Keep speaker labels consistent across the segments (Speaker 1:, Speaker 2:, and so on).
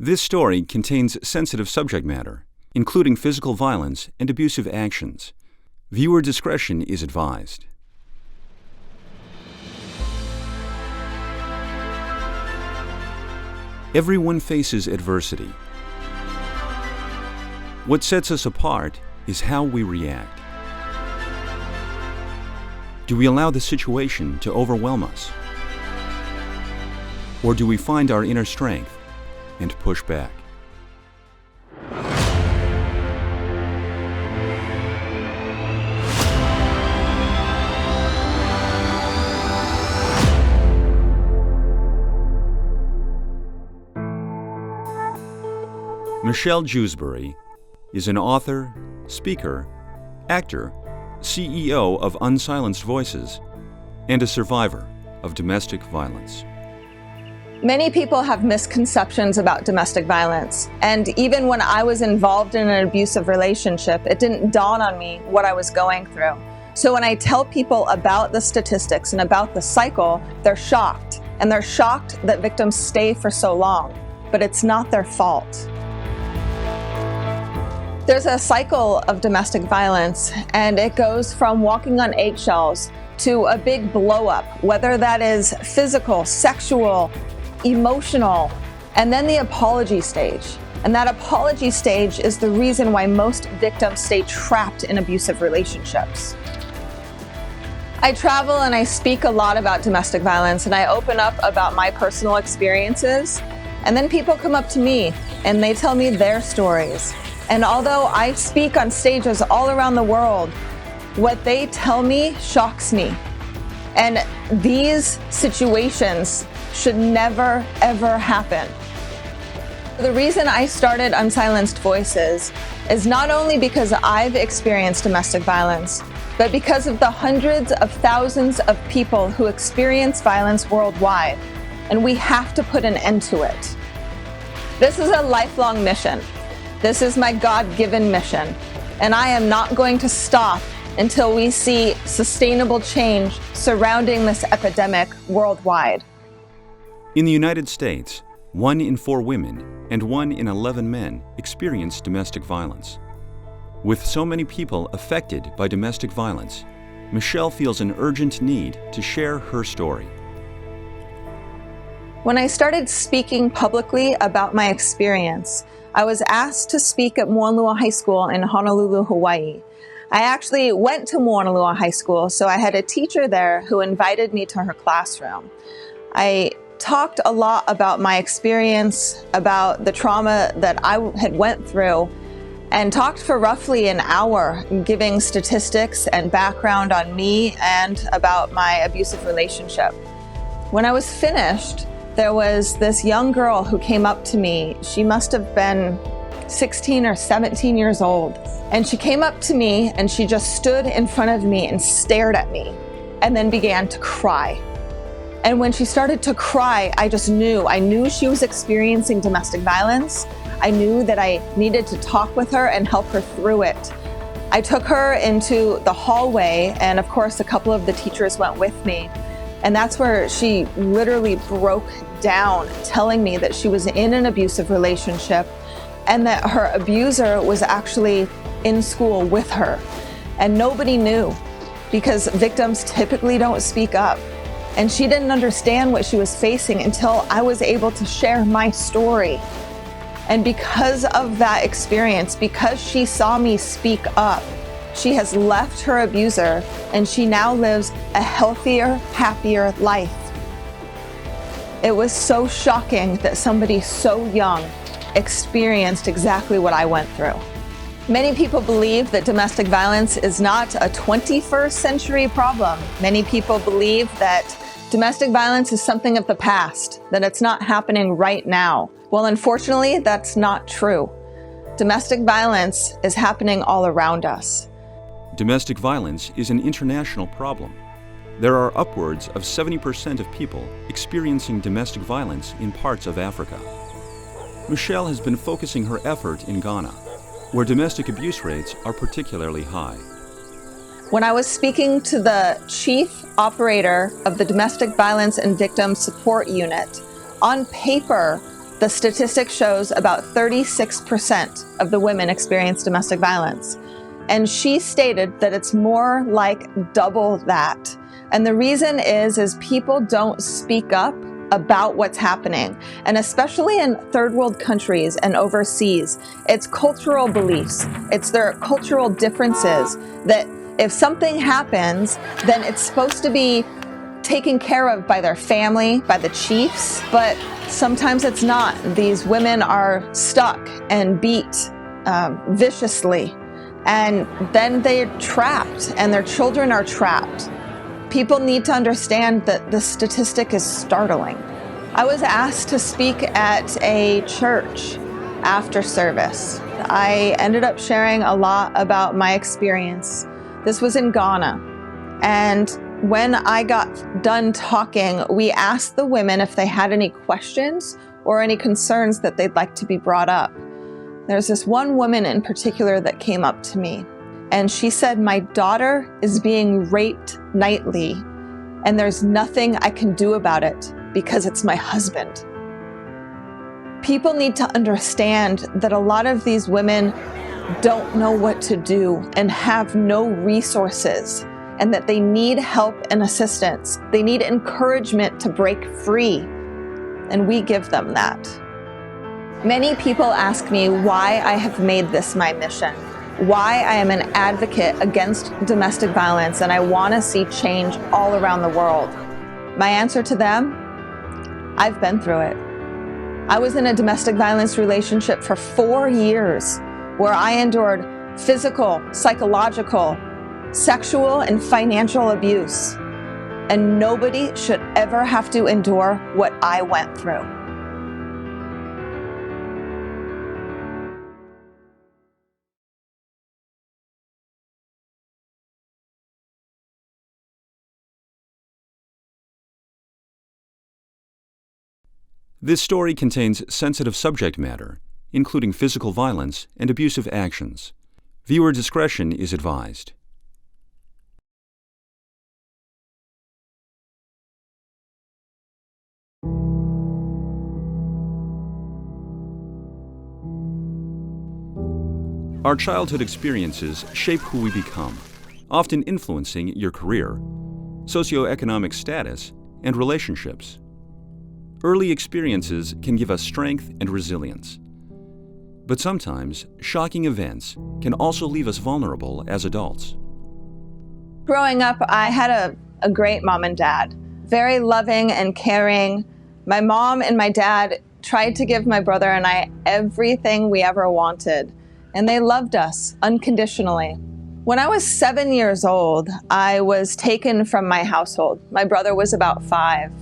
Speaker 1: This story contains sensitive subject matter, including physical violence and abusive actions. Viewer discretion is advised. Everyone faces adversity. What sets us apart is how we react. Do we allow the situation to overwhelm us? Or do we find our inner strength and push back? Michelle Jewsbury is an author, speaker, actor, CEO of Unsilenced Voices, and a survivor of domestic violence.
Speaker 2: Many people have misconceptions about domestic violence, and even when I was involved in an abusive relationship, it didn't dawn on me what I was going through. So when I tell people about the statistics and about the cycle, they're shocked, and they're shocked that victims stay for so long, but it's not their fault. There's a cycle of domestic violence, and it goes from walking on eggshells to a big blow up, whether that is physical, sexual, emotional, and then the apology stage. And that apology stage is the reason why most victims stay trapped in abusive relationships. I travel and I speak a lot about domestic violence, and I open up about my personal experiences, and then people come up to me and they tell me their stories. And although I speak on stages all around the world, what they tell me shocks me. And these situations should never, ever happen. The reason I started Unsilenced Voices is not only because I've experienced domestic violence, but because of the hundreds of thousands of people who experience violence worldwide, and we have to put an end to it. This is a lifelong mission. This is my God-given mission, and I am not going to stop until we see sustainable change surrounding this epidemic worldwide.
Speaker 1: In the United States, 1 in 4 women and 1 in 11 men experience domestic violence. With so many people affected by domestic violence, Michelle feels an urgent need to share her story.
Speaker 2: When I started speaking publicly about my experience, I was asked to speak at Moanalua High School in Honolulu, Hawaii. I actually went to Moanalua High School, so I had a teacher there who invited me to her classroom. I talked a lot about my experience, about the trauma that I had went through, and talked for roughly an hour, giving statistics and background on me and about my abusive relationship. When I was finished, there was this young girl who came up to me. She must have been 16 or 17 years old. And she came up to me and she just stood in front of me and stared at me and then began to cry. And when she started to cry, I knew she was experiencing domestic violence. I knew that I needed to talk with her and help her through it. I took her into the hallway, and of course a couple of the teachers went with me. And that's where she literally broke down, telling me that she was in an abusive relationship and that her abuser was actually in school with her. And nobody knew, because victims typically don't speak up. And she didn't understand what she was facing until I was able to share my story. And because of that experience, because she saw me speak up, she has left her abuser, and she now lives a healthier, happier life. It was so shocking that somebody so young experienced exactly what I went through. Many people believe that domestic violence is not a 21st century problem. Many people believe that domestic violence is something of the past, that it's not happening right now. Well, unfortunately, that's not true. Domestic violence is happening all around us.
Speaker 1: Domestic violence is an international problem. There are upwards of 70% of people experiencing domestic violence in parts of Africa. Michelle has been focusing her effort in Ghana, where domestic abuse rates are particularly high.
Speaker 2: When I was speaking to the chief operator of the Domestic Violence and Victim Support Unit, on paper, The statistic shows about 36% of the women experience domestic violence. And she stated that it's more like double that. And the reason is people don't speak up about what's happening. And especially in third world countries and overseas, it's cultural beliefs, it's their cultural differences that if something happens, then it's supposed to be taken care of by their family, by the chiefs, but sometimes it's not. These women are stuck and beat viciously, and then they're trapped and their children are trapped. People need to understand that the statistic is startling. I was asked to speak at a church after service. I ended up sharing a lot about my experience. This was in Ghana, and when I got done talking, we asked the women if they had any questions or any concerns that they'd like to be brought up. There's this one woman in particular that came up to me, and she said, "My daughter is being raped nightly, and there's nothing I can do about it because it's my husband." People need to understand that a lot of these women don't know what to do and have no resources, and that they need help and assistance. They need encouragement to break free, and we give them that. Many people ask me why I have made this my mission, why I am an advocate against domestic violence, and I want to see change all around the world. My answer to them, I've been through it. I was in a domestic violence relationship for 4 years where I endured physical, psychological, sexual, and financial abuse. And nobody should ever have to endure what I went through.
Speaker 1: This story contains sensitive subject matter, including physical violence and abusive actions. Viewer discretion is advised. Our childhood experiences shape who we become, often influencing your career, socioeconomic status, and relationships. Early experiences can give us strength and resilience. But sometimes, shocking events can also leave us vulnerable as adults.
Speaker 2: Growing up, I had a great mom and dad, very loving and caring. My mom and my dad tried to give my brother and I everything we ever wanted, and they loved us unconditionally. When I was 7 years old, I was taken from my household. My brother was about 5.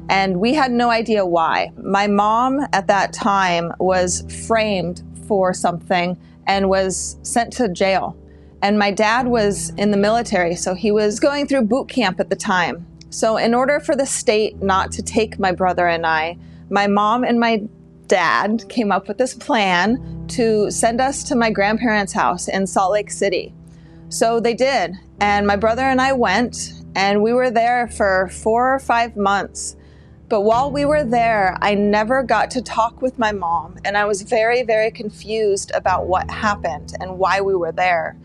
Speaker 2: And we had no idea why. My mom at that time was framed for something and was sent to jail. And my dad was in the military, so he was going through boot camp at the time. So in order for the state not to take my brother and I, my mom and my dad came up with this plan to send us to my grandparents' house in Salt Lake City. So they did. And my brother and I went, and we were there for 4 or 5 months. But while we were there, I never got to talk with my mom, and I was very, very confused about what happened and why we were there.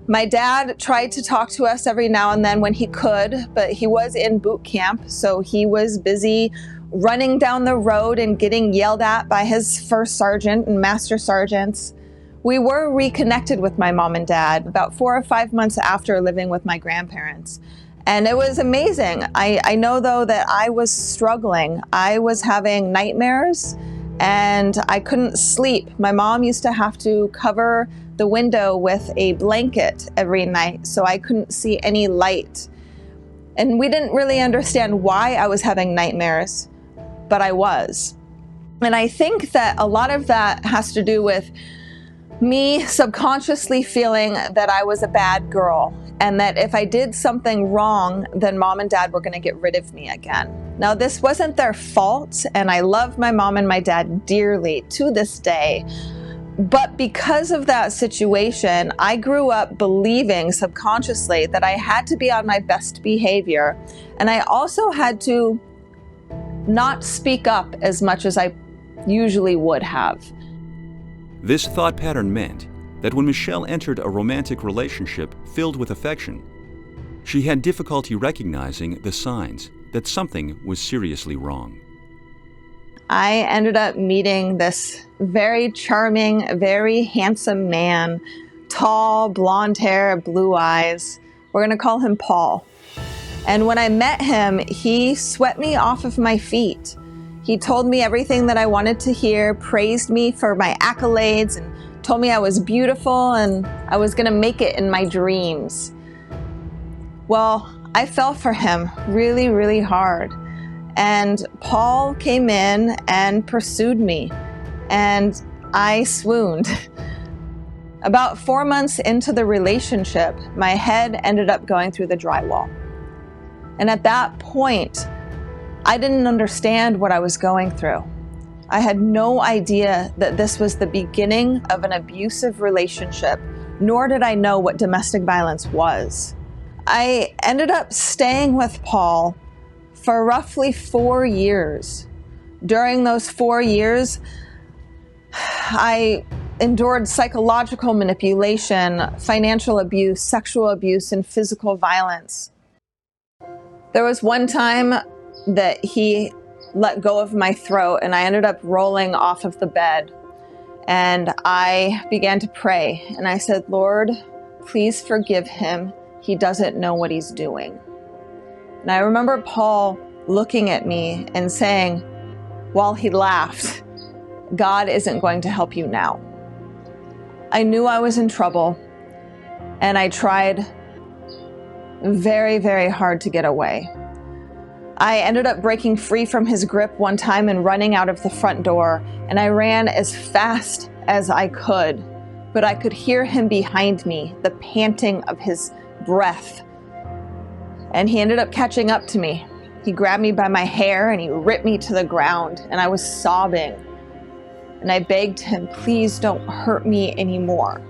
Speaker 2: My dad tried to talk to us every now and then when he could, but he was in boot camp, so he was busy running down the road and getting yelled at by his first sergeant and master sergeants. We were reconnected with my mom and dad about 4 or 5 months after living with my grandparents. And it was amazing. I know, though, that I was struggling. I was having nightmares, and I couldn't sleep. My mom used to have to cover the window with a blanket every night, so I couldn't see any light. And we didn't really understand why I was having nightmares, but I was. And I think that a lot of that has to do with me subconsciously feeling that I was a bad girl, and that if I did something wrong, then mom and dad were going to get rid of me again. Now, this wasn't their fault, and I love my mom and my dad dearly to this day. But because of that situation, I grew up believing subconsciously that I had to be on my best behavior, and I also had to not speak up as much as I usually would have.
Speaker 1: This thought pattern meant that when Michelle entered a romantic relationship filled with affection, she had difficulty recognizing the signs that something was seriously wrong.
Speaker 2: I ended up meeting this very charming, very handsome man, tall, blonde hair, blue eyes. We're going to call him Paul. And when I met him, he swept me off of my feet. He told me everything that I wanted to hear, praised me for my accolades, and told me I was beautiful and I was going to make it in my dreams. Well, I fell for him really, really hard. And Paul came in and pursued me, and I swooned. About 4 months into the relationship, my head ended up going through the drywall. And at that point, I didn't understand what I was going through. I had no idea that this was the beginning of an abusive relationship, nor did I know what domestic violence was. I ended up staying with Paul for roughly 4 years. During those 4 years, I endured psychological manipulation, financial abuse, sexual abuse, and physical violence. There was one time that he let go of my throat and I ended up rolling off of the bed. And I began to pray and I said, Lord, please forgive him. He doesn't know what he's doing. And I remember Paul looking at me and saying, while he laughed, God isn't going to help you now. I knew I was in trouble and I tried very, very hard to get away. I ended up breaking free from his grip one time and running out of the front door, and I ran as fast as I could, but I could hear him behind me, the panting of his breath. And he ended up catching up to me. He grabbed me by my hair and he ripped me to the ground, and I was sobbing. And I begged him, please don't hurt me anymore.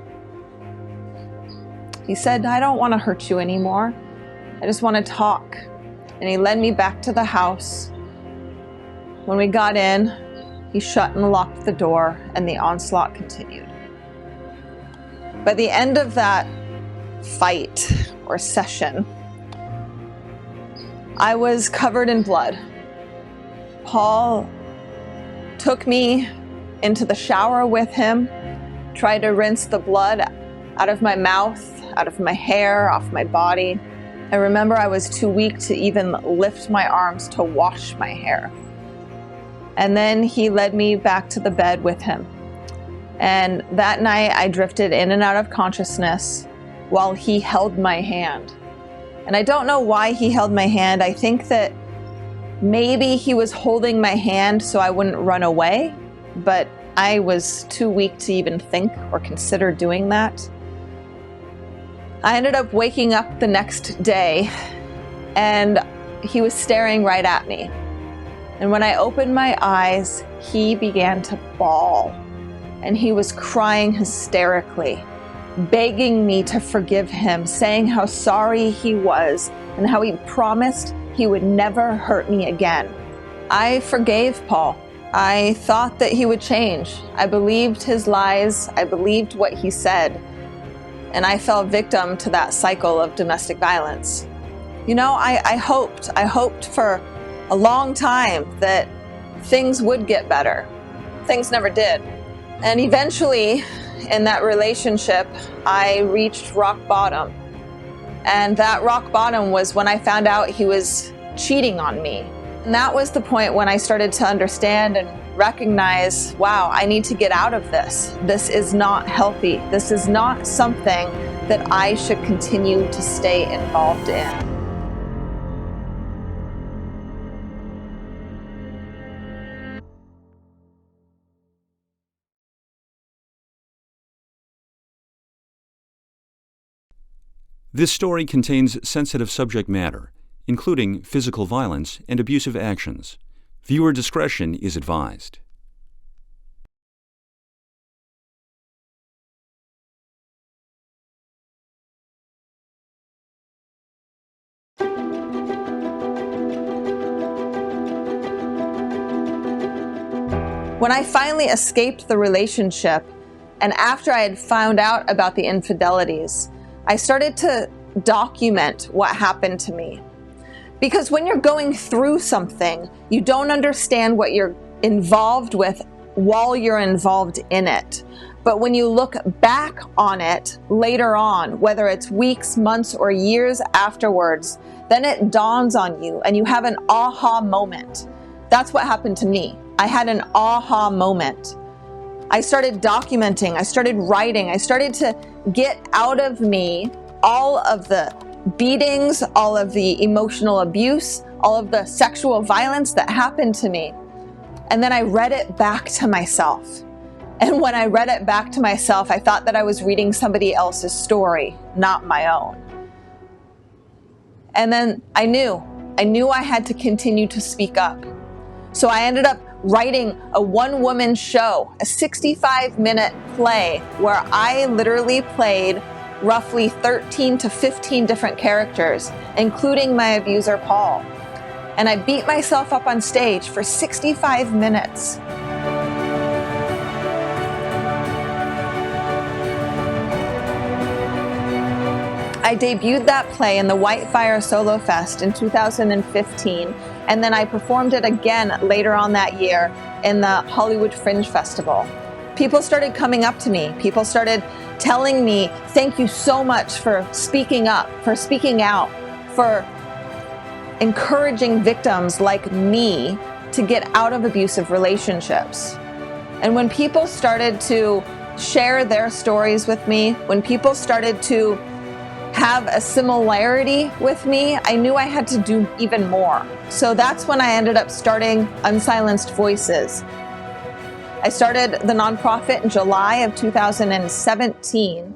Speaker 2: He said, I don't want to hurt you anymore. I just want to talk. And he led me back to the house. When we got in, he shut and locked the door, and the onslaught continued. By the end of that fight or session, I was covered in blood. Paul took me into the shower with him, tried to rinse the blood out of my mouth, out of my hair, off my body. I remember I was too weak to even lift my arms to wash my hair. And then he led me back to the bed with him. And that night I drifted in and out of consciousness while he held my hand. And I don't know why he held my hand. I think that maybe he was holding my hand so I wouldn't run away, but I was too weak to even think or consider doing that. I ended up waking up the next day and he was staring right at me. And when I opened my eyes, he began to bawl and he was crying hysterically, begging me to forgive him, saying how sorry he was and how he promised he would never hurt me again. I forgave Paul. I thought that he would change. I believed his lies. I believed what he said. And I fell victim to that cycle of domestic violence. You know, I hoped for a long time that things would get better. Things never did. And eventually, in that relationship, I reached rock bottom. And that rock bottom was when I found out he was cheating on me. And that was the point when I started to understand and recognize, wow, I need to get out of this. This is not healthy. This is not something that I should continue to stay involved in.
Speaker 1: This story contains sensitive subject matter, including physical violence and abusive actions. Viewer discretion is advised.
Speaker 2: When I finally escaped the relationship, and after I had found out about the infidelities, I started to document what happened to me. Because when you're going through something, you don't understand what you're involved with while you're involved in it. But when you look back on it later on, whether it's weeks, months, or years afterwards, then it dawns on you and you have an aha moment. That's what happened to me. I had an aha moment. I started documenting, I started writing, I started to get out of me all of the beatings, all of the emotional abuse, all of the sexual violence that happened to me. And then I read it back to myself. And when I read it back to myself, I thought that I was reading somebody else's story, not my own. And then I knew I had to continue to speak up. So I ended up writing a one-woman show, a 65-minute play where I literally played roughly 13 to 15 different characters, including my abuser, Paul. And I beat myself up on stage for 65 minutes. I debuted that play in the Whitefire Solo Fest in 2015, and then I performed it again later on that year in the Hollywood Fringe Festival. People started coming up to me. People started telling me, thank you so much for speaking up, for speaking out, for encouraging victims like me to get out of abusive relationships. And when people started to share their stories with me, when people started to have a similarity with me, I knew I had to do even more. So that's when I ended up starting Unsilenced Voices. I started the nonprofit in July of 2017,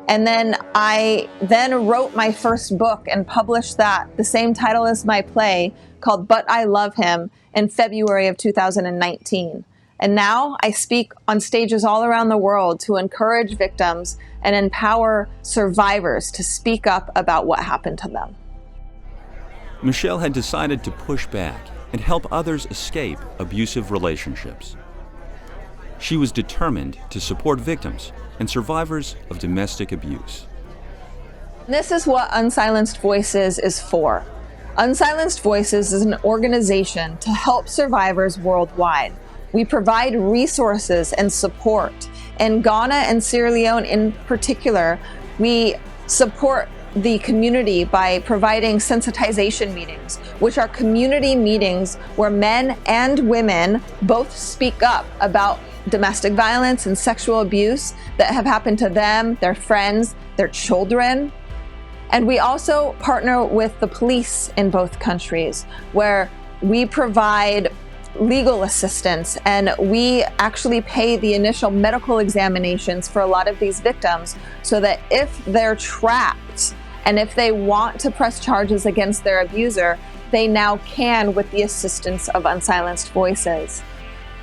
Speaker 2: and then I wrote my first book and published that, the same title as my play, called But I Love Him, in February of 2019. And now I speak on stages all around the world to encourage victims and empower survivors to speak up about what happened to them.
Speaker 1: Michelle had decided to push back and help others escape abusive relationships. She was determined to support victims and survivors of domestic abuse.
Speaker 2: This is what Unsilenced Voices is for. Unsilenced Voices is an organization to help survivors worldwide. We provide resources and support. In Ghana and Sierra Leone in particular, we support the community by providing sensitization meetings, which are community meetings where men and women both speak up about domestic violence and sexual abuse that have happened to them, their friends, their children. And we also partner with the police in both countries, where we provide legal assistance, and we actually pay the initial medical examinations for a lot of these victims, so that if they're trapped and if they want to press charges against their abuser, they now can with the assistance of Unsilenced Voices.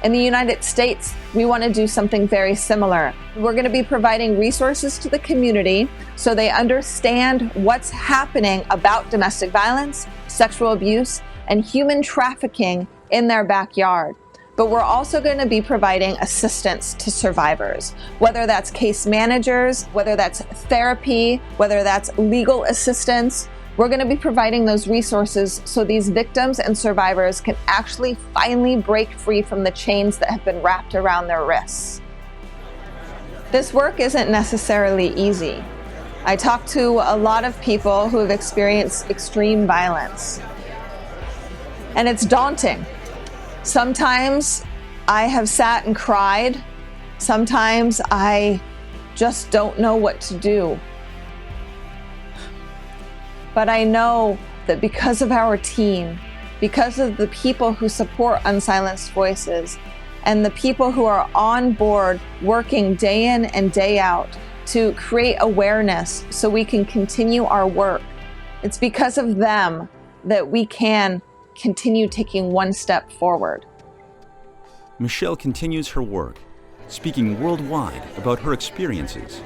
Speaker 2: In the United States, we want to do something very similar. We're going to be providing resources to the community so they understand what's happening about domestic violence, sexual abuse, and human trafficking in their backyard. But we're also going to be providing assistance to survivors, whether that's case managers, whether that's therapy, whether that's legal assistance. We're going to be providing those resources so these victims and survivors can actually finally break free from the chains that have been wrapped around their wrists. This work isn't necessarily easy. I talk to a lot of people who have experienced extreme violence, and it's daunting. Sometimes I have sat and cried. Sometimes I just don't know what to do. But I know that because of our team, because of the people who support Unsilenced Voices, and the people who are on board working day in and day out to create awareness so we can continue our work, it's because of them that we can continue taking one step forward.
Speaker 1: Michelle continues her work, speaking worldwide about her experiences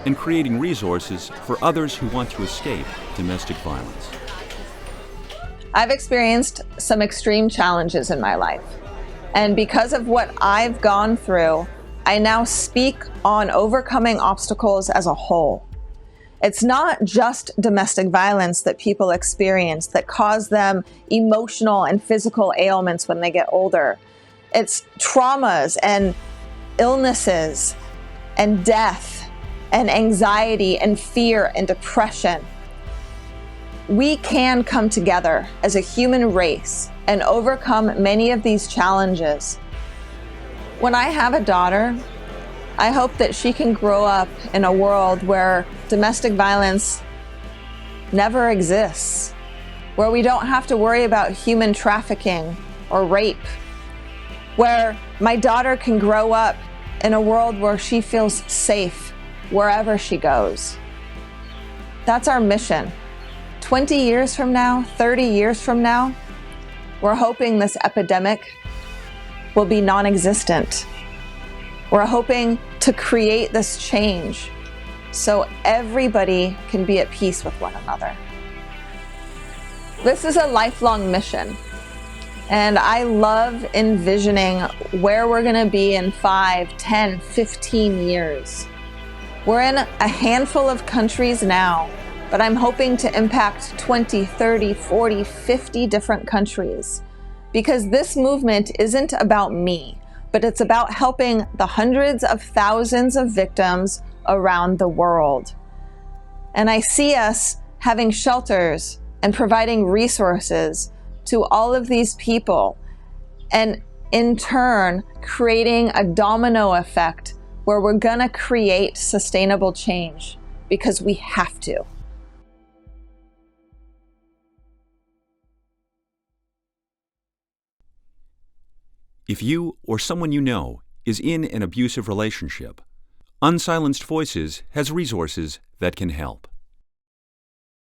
Speaker 1: and creating resources for others who want to escape domestic violence.
Speaker 2: I've experienced some extreme challenges in my life. And because of what I've gone through, I now speak on overcoming obstacles as a whole. It's not just domestic violence that people experience that cause them emotional and physical ailments when they get older. It's traumas and illnesses and death and anxiety and fear and depression. We can come together as a human race and overcome many of these challenges. When I have a daughter, I hope that she can grow up in a world where domestic violence never exists, where we don't have to worry about human trafficking or rape, where my daughter can grow up in a world where she feels safe wherever she goes. That's our mission. 20 years from now, 30 years from now, we're hoping this epidemic will be non-existent. We're hoping to create this change so everybody can be at peace with one another. This is a lifelong mission, and I love envisioning where we're going to be in 5, 10, 15 years. We're in a handful of countries now, but I'm hoping to impact 20, 30, 40, 50 different countries, because this movement isn't about me, but it's about helping the hundreds of thousands of victims around the world. And I see us having shelters and providing resources to all of these people, and in turn creating a domino effect where we're gonna create sustainable change, because we have to.
Speaker 1: If you or someone you know is in an abusive relationship, Unsilenced Voices has resources that can help.